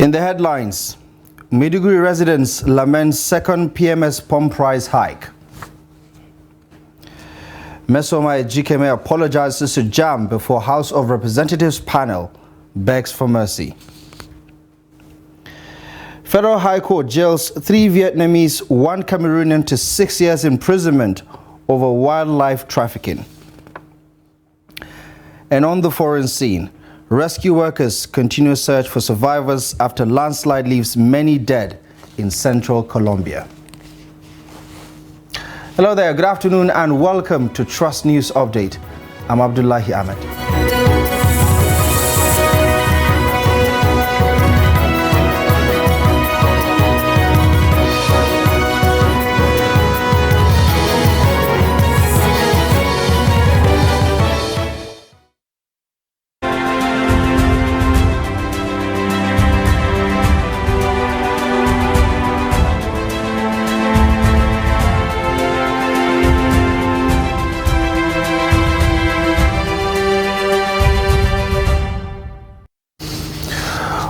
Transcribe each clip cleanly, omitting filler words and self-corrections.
In the headlines, Maiduguri residents lament second PMS pump price hike. Mesoma Ejikeme apologizes to JAMB before House of Representatives panel begs for mercy. Federal High Court jails 3 Vietnamese, 1 Cameroonian to 6 years imprisonment over wildlife trafficking. And on the foreign scene, rescue workers continue search for survivors after landslide leaves many dead in central Colombia. Hello there, good afternoon and welcome to Trust News Update. I'm Abdullahi Ahmed.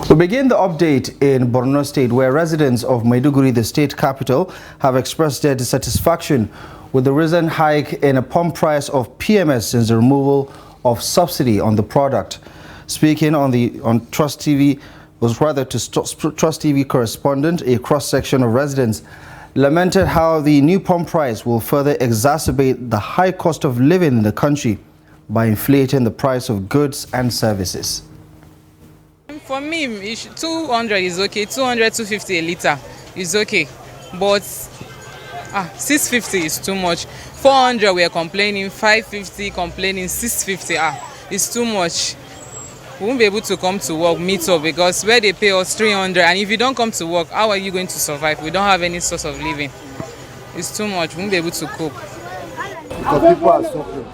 We begin the update in Borno State, where residents of Maiduguri, the state capital, have expressed their dissatisfaction with the recent hike in a pump price of PMS since the removal of subsidy on the product. Speaking on Trust TV, Trust TV correspondent, a cross-section of residents lamented how the new pump price will further exacerbate the high cost of living in the country by inflating the price of goods and services. For me, 200 is okay. 200, 250 a liter is okay. But 650 is too much. 400 we are complaining, 550 complaining, 650 it's too much. We won't be able to come to work, meet up, because where they pay us 300, and if you don't come to work, how are you going to survive? We don't have any source of living. It's too much. We won't be able to cope. Because people are suffering,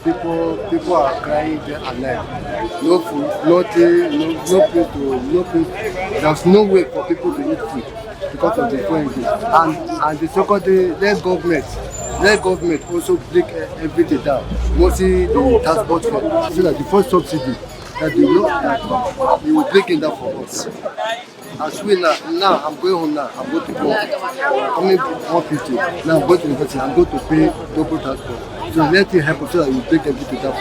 people are crying there and there. No food, no place. There's no way for people to eat food because of the foreign. And the second, let government also break everything down. Mostly the transport fare, so that the first subsidy that they will break it down for us. As we now I'm going home now. I'm going to go. Coming 150. Now I'm going to university. I'm going to pay double transport. So let it happen so that you break everything down.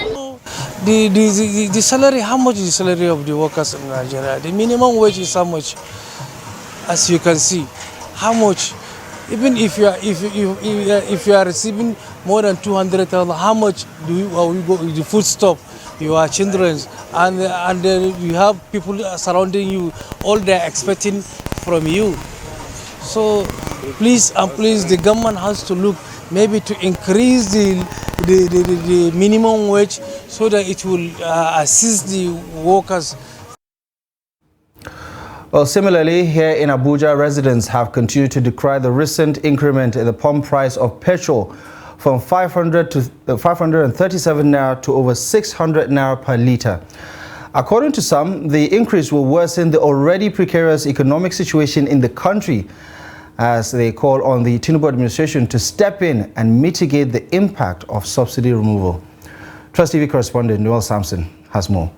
The salary, how much is the salary of the workers in Nigeria? The minimum wage is how much? As you can see, how much? Even if you are receiving more than 200,000, how much do you go the food stop? Your children and you have people surrounding you, all they are expecting from you. So please the government has to look maybe to increase the minimum wage so that it will assist the workers. Well, similarly, here in Abuja, residents have continued to decry the recent increment in the pump price of petrol from 500 to 537 naira to over 600 naira per litre. According to some, the increase will worsen the already precarious economic situation in the country, as they call on the Tinubu administration to step in and mitigate the impact of subsidy removal. Trust TV correspondent Noel Sampson has more.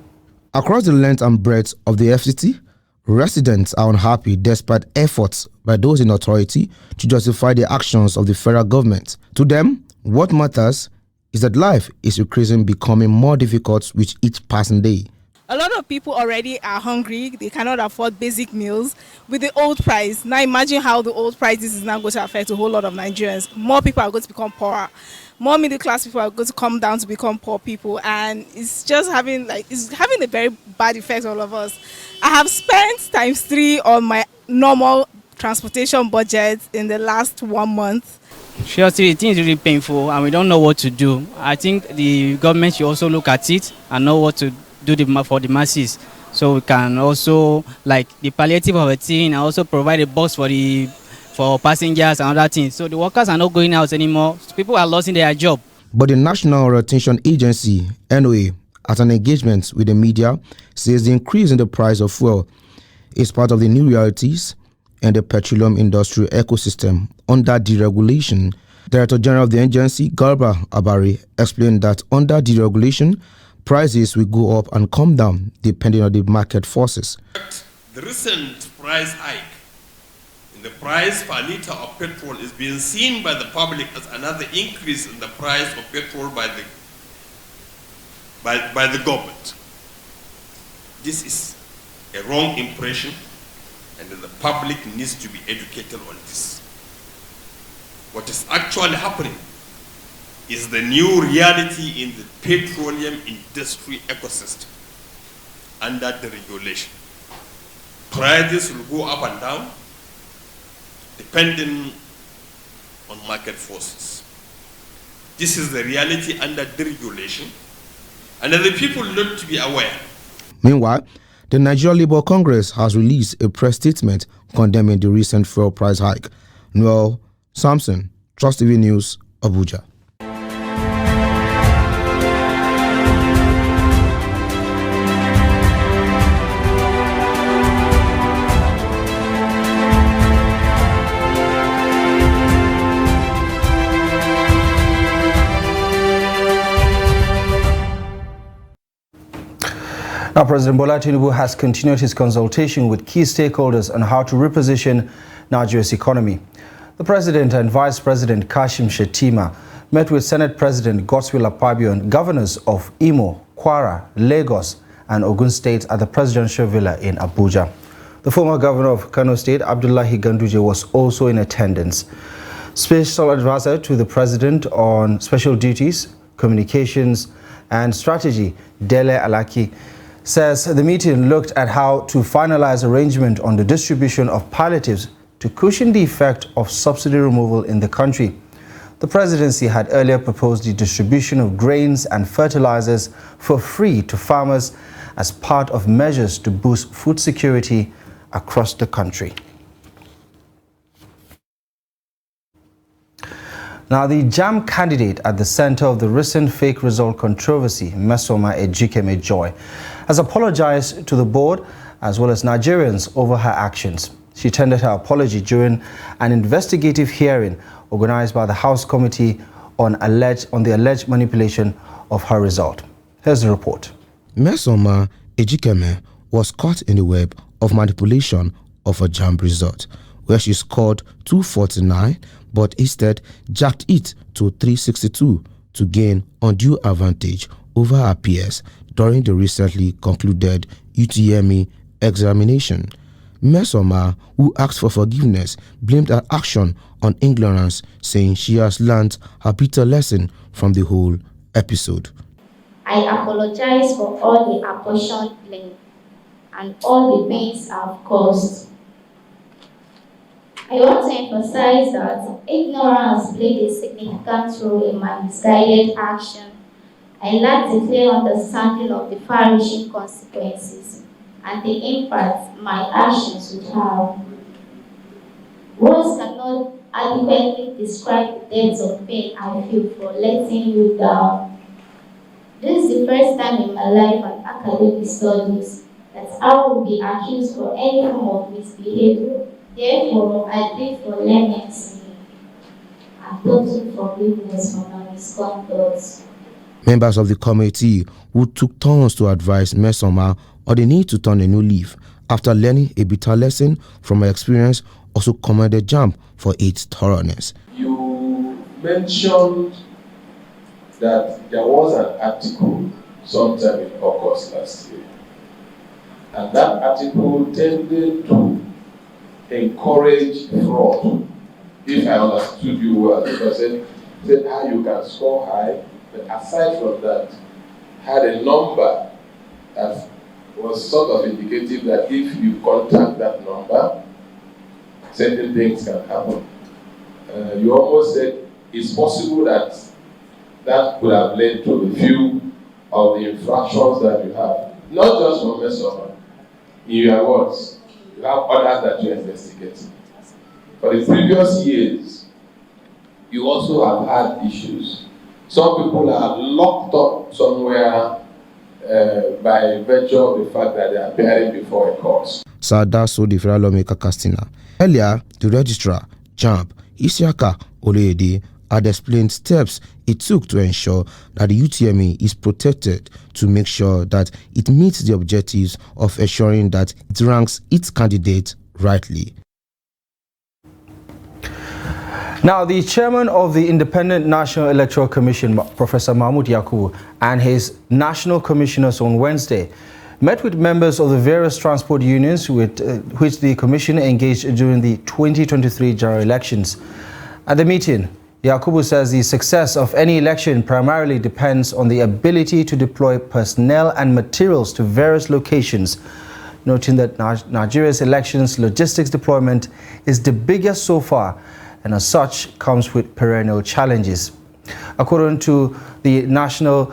Across the length and breadth of the FCT, residents are unhappy despite efforts by those in authority to justify the actions of the federal government. To them, what matters is that life is increasingly becoming more difficult with each passing day. A lot of people already are hungry. They cannot afford basic meals with the old price. Now imagine how the old prices is now going to affect a whole lot of Nigerians. More people are going to become poorer. More middle class people are going to come down to become poor people, and it's just having a very bad effect on all of us. I have spent ×3 on my normal transportation budget in the last 1 month. Seriously, it is really painful and we don't know what to do. I think the government should also look at it and know what to do for the masses. So we can also, like the palliative of a thing, and also provide a bus for passengers and other things. So the workers are not going out anymore. People are losing their job. But the National Retention Agency, NOA, at an engagement with the media, says the increase in the price of fuel is part of the new realities and the petroleum industrial ecosystem under deregulation. Director General of the agency, Garba Abari, explained that under deregulation, prices will go up and come down depending on the market forces. The recent price hike in the price per liter of petrol is being seen by the public as another increase in the price of petrol by the government. This is a wrong impression, and the public needs to be educated on this. What is actually happening is the new reality in the petroleum industry ecosystem under the regulation. Prices will go up and down depending on market forces. This is the reality under the regulation, and the people need to be aware. Meanwhile, the Nigeria Labour Congress has released a press statement condemning the recent fuel price hike. Noel Samson, Trust TV News, Abuja. Now, President Bola Tinubu has continued his consultation with key stakeholders on how to reposition Nigeria's economy. The President and Vice President Kashim Shettima met with Senate President Godswill Akpabio and governors of Imo, Kwara, Lagos and Ogun State at the Presidential Villa in Abuja. The former governor of Kano State, Abdullahi Ganduje, was also in attendance. Special advisor to the President on Special Duties, Communications and Strategy, Dele Alaki, says the meeting looked at how to finalize arrangement on the distribution of palliatives to cushion the effect of subsidy removal in the country. The presidency had earlier proposed the distribution of grains and fertilizers for free to farmers as part of measures to boost food security across the country. Now, the JAMB candidate at the center of the recent fake result controversy, Mmesoma Ejikeme Joy, has apologized to the board as well as Nigerians over her actions. She tendered her apology during an investigative hearing organized by the House Committee on the alleged manipulation of her result. Here's the report. Mmesoma Ejikeme was caught in the web of manipulation of a JAMB result, where she scored 249 but instead jacked it to 362 to gain undue advantage over her peers during the recently concluded UTME examination. Mmesoma, who asked for forgiveness, blamed her action on ignorance, saying she has learned her bitter lesson from the whole episode. I apologize for all the apportioned blame and all the pains I've caused. I want to emphasize that ignorance played a significant role in my misguided action. I lacked a clear understanding of the far-reaching consequences and the impact my actions would have. Words cannot adequately describe the depths of pain I feel for letting you down. This is the first time in my life and academic studies that I will be accused for any form of misbehavior. Therefore, I plead for leniency and total forgiveness for my misconduct. Members of the committee who took turns to advise Mmesoma on the need to turn a new leaf after learning a bitter lesson from her experience also commended JAMB for its thoroughness. You mentioned that there was an article sometime in August last year, and that article tended to encourage fraud, if I understood you well, because it said how you can score high, but aside from that, had a number that was sort of indicative that if you contact that number, certain things can happen. You almost said it's possible that that could have led to a few of the infractions that you have. Not just from Mmesoma, in your words, you have others that you're investigating. For the previous years, you also have had issues. Some people are locked up somewhere by virtue of the fact that they are appearing before a court. Sada Sodi Federal Lawmaker Castina. Earlier, the registrar, JAMB, Isiaka Oluyede, had explained steps it took to ensure that the UTME is protected to make sure that it meets the objectives of ensuring that it ranks its candidate rightly. Now, the chairman of the Independent National Electoral Commission, Professor Mahmood Yakubu, and his national commissioners on Wednesday met with members of the various transport unions with which the commission engaged during the 2023 general elections. At the meeting, Yakubu says the success of any election primarily depends on the ability to deploy personnel and materials to various locations, noting that Nigeria's elections logistics deployment is the biggest so far, and as such comes with perennial challenges. According to the national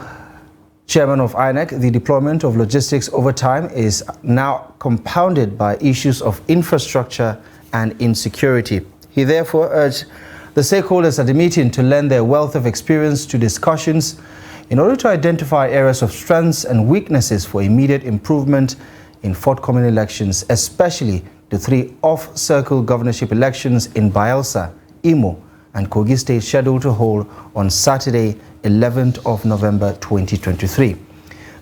chairman of INEC, the deployment of logistics over time is now compounded by issues of infrastructure and insecurity. He therefore urged the stakeholders at the meeting to lend their wealth of experience to discussions in order to identify areas of strengths and weaknesses for immediate improvement in forthcoming elections, especially the 3 off-circle governorship elections in Bayelsa, Imo, and Kogi State scheduled to hold on Saturday, 11th of November 2023.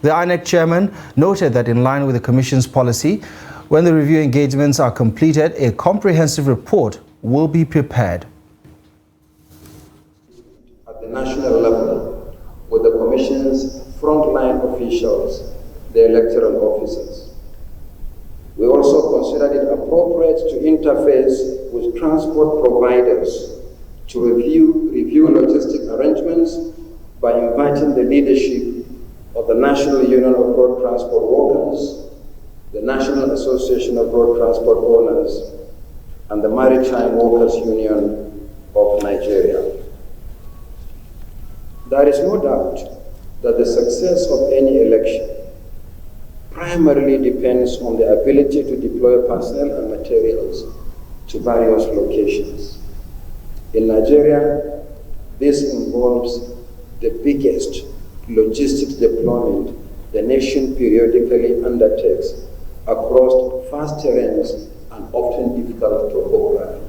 The INEC chairman noted that in line with the Commission's policy, when the review engagements are completed, a comprehensive report will be prepared. At the national level, with the Commission's frontline officials, the electoral officers. We also considered it appropriate to interface with transport providers to review logistic arrangements by inviting the leadership of the National Union of Road Transport Workers, the National Association of Road Transport Owners, and the Maritime Workers Union of Nigeria. There is no doubt that the success of any election primarily depends on the ability to deploy personnel and materials to various locations. In Nigeria, this involves the biggest logistics deployment the nation periodically undertakes across vast terrains and often difficult topography.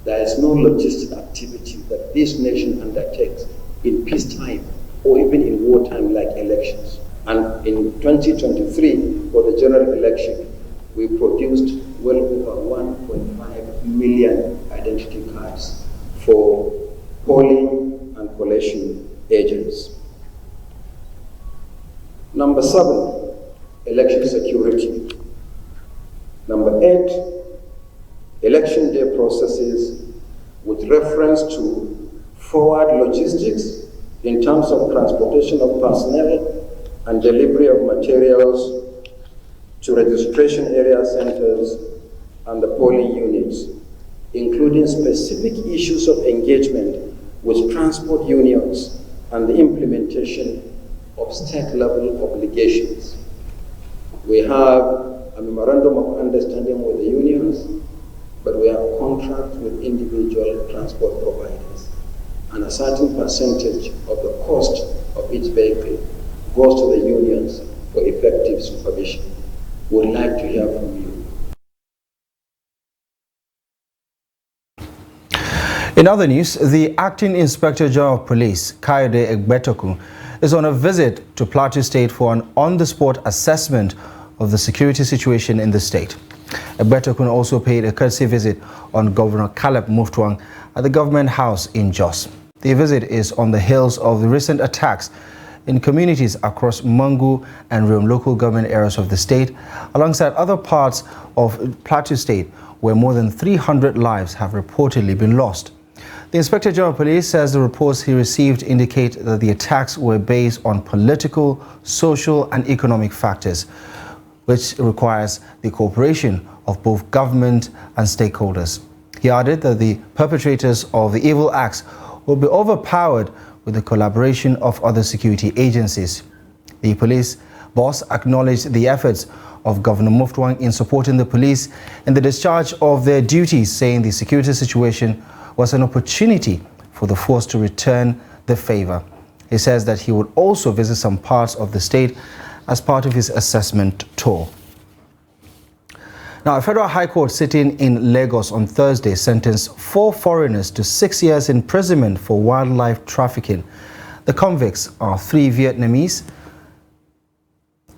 There is no logistic activity that this nation undertakes in peacetime or even in wartime like elections. And in 2023, for the general election, we produced well over 1.5 million identity cards for polling and collation agents. Number 7, election security. Number 8, election day processes with reference to forward logistics in terms of transportation of personnel and delivery of materials to registration area centers and the polling units, including specific issues of engagement with transport unions and the implementation of state-level obligations. We have a memorandum of understanding with the unions, but we have contracts with individual transport providers, and a certain percentage of the cost of each vehicle goes to the unions for effective supervision. Would like to hear from you. In other news, the Acting Inspector General of Police, Kayode Egbetokun, is on a visit to Plateau State for an on-the-spot assessment of the security situation in the state. Egbetokun also paid a courtesy visit on Governor Caleb Mutfwang at the government house in Jos. The visit is on the heels of the recent attacks in communities across Mangu and Riom local government areas of the state, alongside other parts of Plateau State, where more than 300 lives have reportedly been lost. The Inspector General of Police says the reports he received indicate that the attacks were based on political, social, and economic factors, which requires the cooperation of both government and stakeholders. He added that the perpetrators of the evil acts will be overpowered with the collaboration of other security agencies. The police boss acknowledged the efforts of Governor Mutfwang in supporting the police in the discharge of their duties, saying the security situation was an opportunity for the force to return the favor. He says that he would also visit some parts of the state as part of his assessment tour. Now, a federal high court sitting in Lagos on Thursday sentenced 4 foreigners to 6 years imprisonment for wildlife trafficking. The convicts are 3 Vietnamese,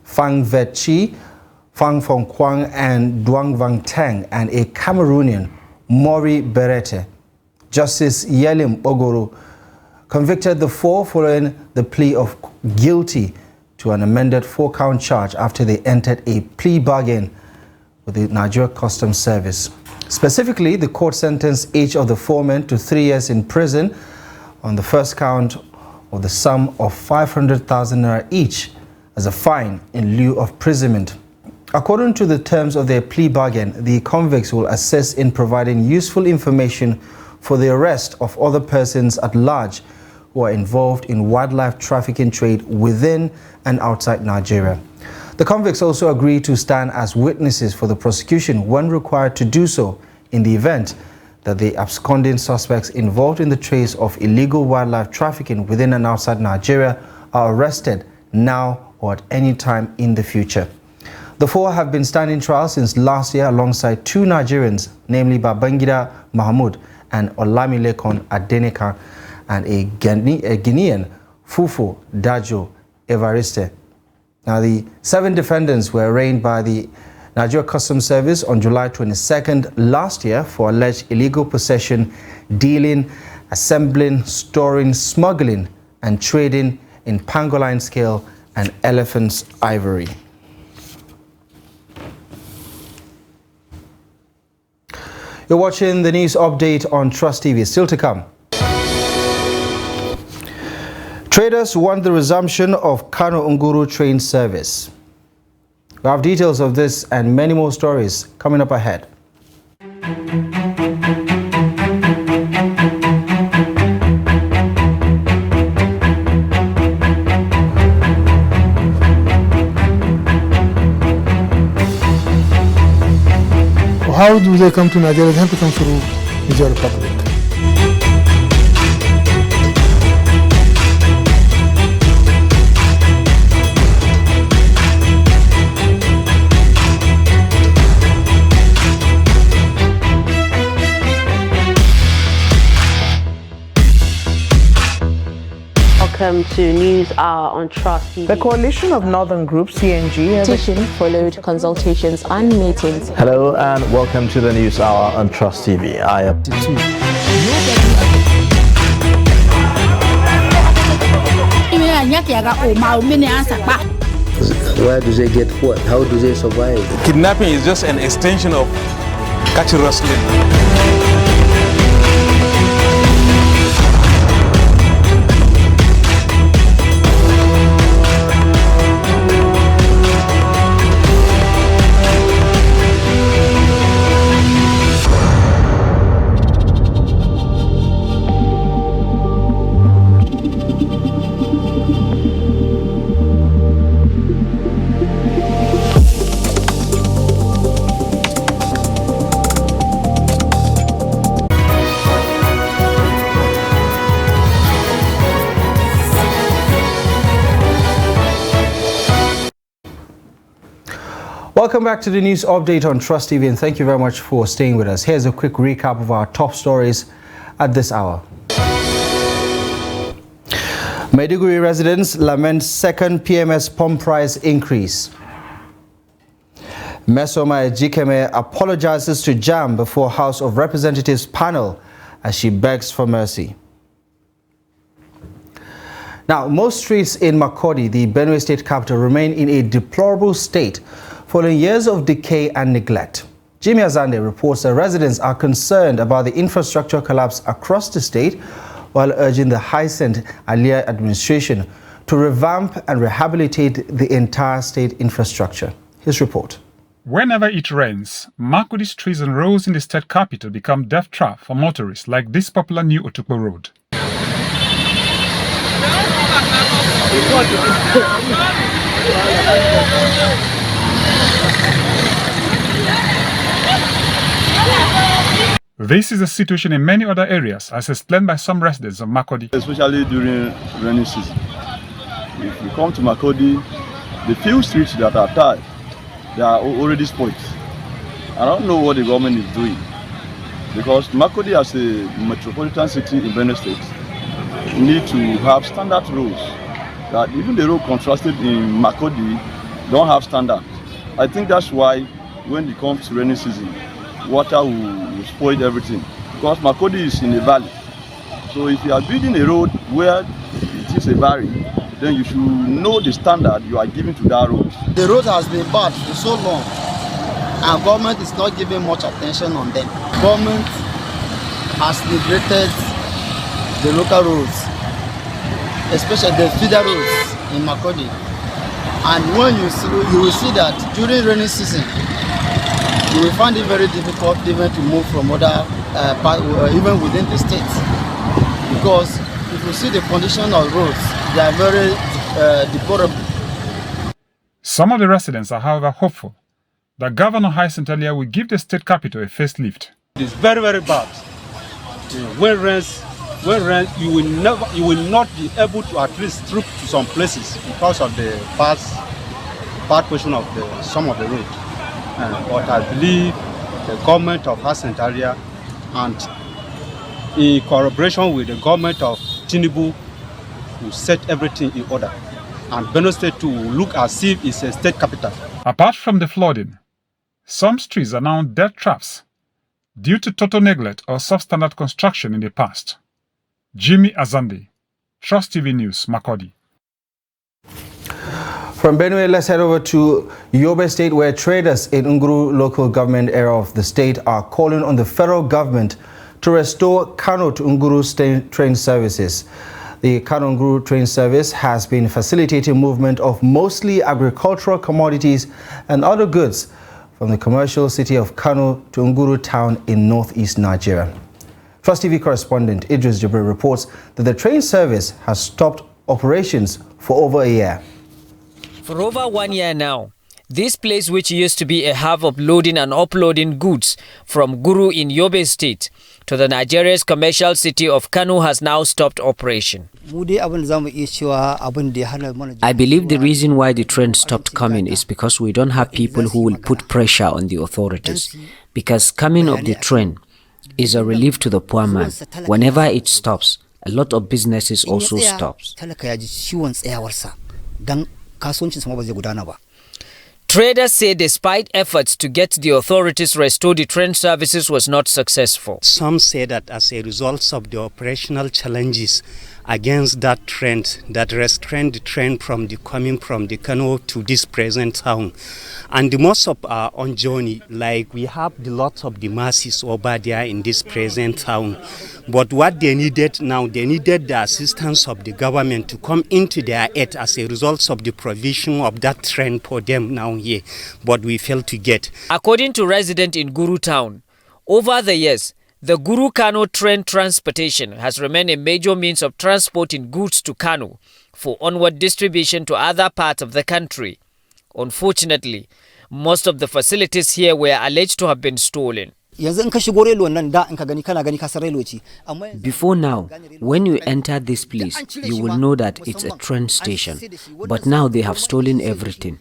Phang Viet Chi, Fang Fong Kwang and Duang Vang Teng, and a Cameroonian, Mori Berete. Justice Yelim Ogoro convicted the four following the plea of guilty to an amended 4-count charge after they entered a plea bargain with the Nigeria Customs Service. Specifically, the court sentenced each of the four men to 3 years in prison on the first count of the sum of 500,000 naira each as a fine in lieu of imprisonment. According to the terms of their plea bargain, the convicts will assist in providing useful information for the arrest of other persons at large who are involved in wildlife trafficking trade within and outside Nigeria. The convicts also agreed to stand as witnesses for the prosecution when required to do so in the event that the absconding suspects involved in the trace of illegal wildlife trafficking within and outside Nigeria are arrested now or at any time in the future. The four have been standing trial since last year alongside 2 Nigerians, namely Babangida Mahmoud and Olamilekon Adeneka, and a Guinean, Fufu Dajo Evariste. Now, the 7 defendants were arraigned by the Nigeria Customs Service on July 22nd last year for alleged illegal possession, dealing, assembling, storing, smuggling, and trading in pangolin scale and elephant's ivory. You're watching the news update on Trust TV. Still to come. Traders want the resumption of Kano Nguru train service. We have details of this and many more stories coming up ahead. How do they come to Nigeria? They have to come through Niger Republic. Welcome to News Hour on Trust TV. The Coalition of Northern Group, CNG, Petition followed consultations and meetings. Hello and welcome to the News Hour on Trust TV. I am Where do they get what? How do they survive? Kidnapping is just an extension of cattle rustling. Welcome back to the news update on Trust TV, and thank you very much for staying with us. Here's a quick recap of our top stories at this hour. Maiduguri residents lament second PMS pump price increase. Mesoma Ejikeme apologizes to JAM before House of Representatives panel as she begs for mercy. Now, most streets in Makurdi, the Benue State capital, remain in a deplorable state following years of decay and neglect. Jimmy Azande reports that residents are concerned about the infrastructure collapse across the state, while urging the Hyacinth Alia administration to revamp and rehabilitate the entire state infrastructure. His report. Whenever it rains, Makurdi streets and roads in the state capital become death trap for motorists like this popular new Otukpo road. This is the situation in many other areas, as explained by some residents of Makurdi. Especially during rainy season. If you come to Makurdi, the few streets that are tied, they are already spoiled. I don't know what the government is doing, because Makurdi as a metropolitan city in Benue State need to have standard roads. That even the road constructed in Makurdi don't have standard. I think that's why when it comes to rainy season, water will spoil everything. Because Makurdi is in a valley. So if you are building a road where it is a valley, then you should know the standard you are giving to that road. The road has been bad for so long, and government is not giving much attention on them. Government has neglected the local roads, especially the feeder roads in Makurdi. And when you will see that during rainy season, you will find it very difficult even to move from other even within the state, because if you see the condition of roads, they are very deplorable. Some of the residents are, however, hopeful that Governor Hyacinth Alia will give the state capital a facelift. It is very, very bad. When rains, you will not be able to at least trip to some places because of the bad position of some of the road. But I believe the government of Hyacinth Alia, and in collaboration with the government of Tinubu, will set everything in order. And Benue State too will look as if it's a state capital. Apart from the flooding, some streets are now death traps due to total neglect or substandard construction in the past. Jimmy Azande, Trust TV News, Makurdi. From Benue, let's head over to Yobe State, where traders in Nguru local government area of the state are calling on the federal government to restore Kano to Nguru train services. The Kano Nguru train service has been facilitating movement of mostly agricultural commodities and other goods from the commercial city of Kano to Nguru town in northeast Nigeria. Trust TV correspondent Idris Jibril reports that the train service has stopped operations for over a year. For over 1 year now, this place, which used to be a hub of loading and uploading goods from Nguru in Yobe State to the Nigeria's commercial city of Kano, has now stopped operation. I believe the reason why the train stopped coming is because we don't have people who will put pressure on the authorities. Because coming of the train is a relief to the poor man. Whenever it stops, a lot of businesses also stops. Traders say despite efforts to get the authorities restore the train services was not successful. Some say that as a result of the operational challenges against that trend, that restrained the train from coming from the Kano to this present town. And the most of our own journey, like we have the lots of the masses over there in this present town. But what they needed now, they needed the assistance of the government to come into their aid as a result of the provision of that train for them now here. But we failed to get. According to residents in Nguru town, over the years, the Nguru-Kano train transportation has remained a major means of transporting goods to Kano for onward distribution to other parts of the country. Unfortunately, most of the facilities here were alleged to have been stolen. Before now, when you enter this place, you will know that it's a train station. But now they have stolen everything.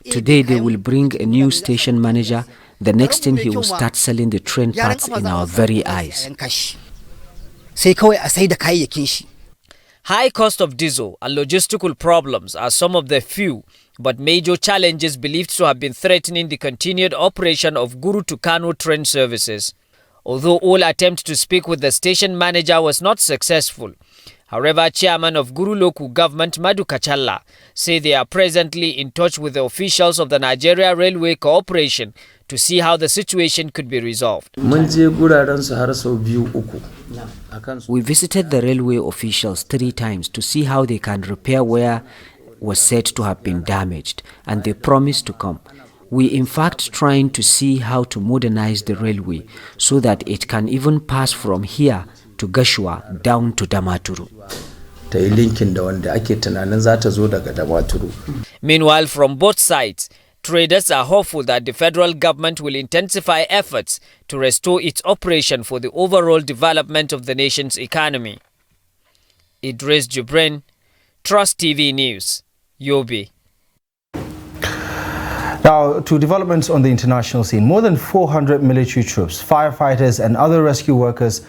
Today they will bring a new station manager. The next thing he will start selling the train parts in our very eyes. High cost of diesel and logistical problems are some of the few but major challenges believed to have been threatening the continued operation of Nguru to Kano train services. Although all attempts to speak with the station manager was not successful, however, Chairman of Nguru local government Madu Kachalla say they are presently in touch with the officials of the Nigeria Railway Corporation to see how the situation could be resolved. We visited the railway officials 3 times to see how they can repair where was said to have been damaged, and they promised to come. We in fact trying to see how to modernize the railway so that it can even pass from here to Gashua down to Damaturu. Meanwhile, from both sides, traders are hopeful that the federal government will intensify efforts to restore its operation for the overall development of the nation's economy. Idris Jibrin, Trust TV News, Yobe. Now, to developments on the international scene, more than 400 military troops, firefighters and other rescue workers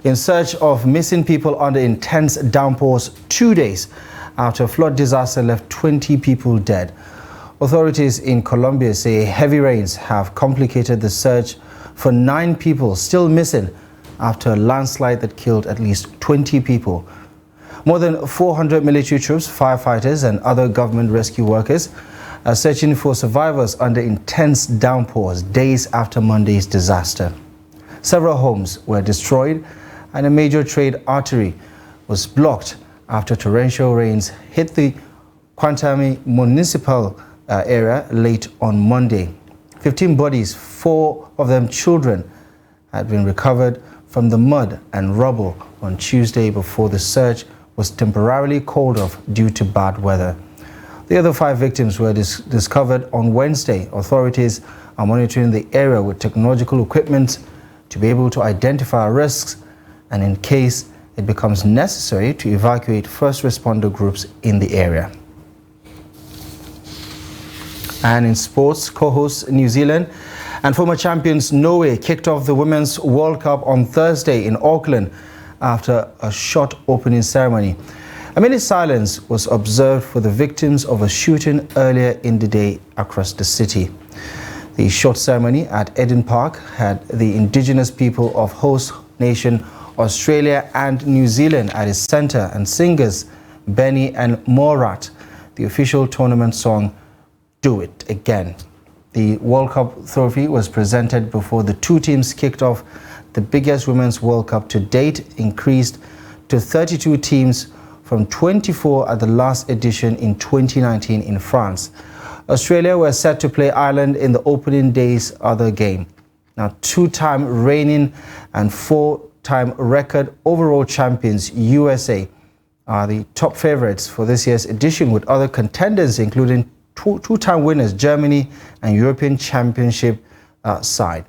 in search of missing people under intense downpours 2 days after a flood disaster left 20 people dead. Authorities in Colombia say heavy rains have complicated the search for 9 people still missing after a landslide that killed at least 20 people. More than 400 military troops, firefighters and other government rescue workers are searching for survivors under intense downpours days after Monday's disaster. Several homes were destroyed and a major trade artery was blocked after torrential rains hit the Quantami municipal area late on Monday. 15 bodies, 4 of them children, had been recovered from the mud and rubble on Tuesday before the search was temporarily called off due to bad weather. The other 5 victims were discovered on Wednesday. Authorities are monitoring the area with technological equipment to be able to identify risks and, in case it becomes necessary, to evacuate first responder groups in the area. And in sports, co-hosts New Zealand and former champions Norway kicked off the Women's World Cup on Thursday in Auckland after a short opening ceremony. A minute silence was observed for the victims of a shooting earlier in the day across the city. The short ceremony at Eden Park had the indigenous people of host nation Australia and New Zealand at its center, and singers Benny and Morat the official tournament song Do It Again. The World Cup trophy was presented before the 2 teams kicked off the biggest Women's World Cup to date, increased to 32 teams from 24 at the last edition in 2019 in France. Australia were set to play Ireland in the opening day's other game. Now, 2-time reigning and 4-time record overall champions USA are the top favorites for this year's edition, with other contenders including 2-time winners Germany and European Championship side.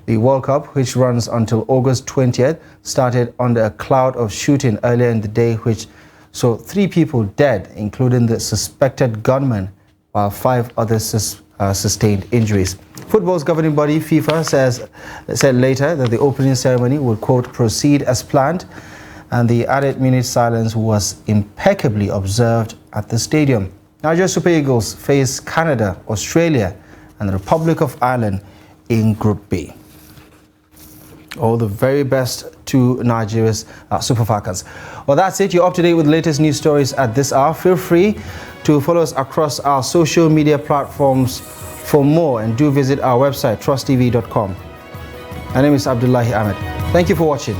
The World Cup, which runs until August 20th, started under a cloud of shooting earlier in the day, which saw 3 people dead, including the suspected gunman, while 5 others sustained injuries. Football's governing body, FIFA, said later that the opening ceremony would, quote, proceed as planned, and the added minute silence was impeccably observed at the stadium. Nigeria Super Eagles face Canada, Australia, and the Republic of Ireland in Group B. All the very best to Nigeria's Super Falcons. Well, that's it. You're up to date with the latest news stories at this hour. Feel free to follow us across our social media platforms for more, and do visit our website, trusttv.com. My name is Abdullahi Ahmed. Thank you for watching.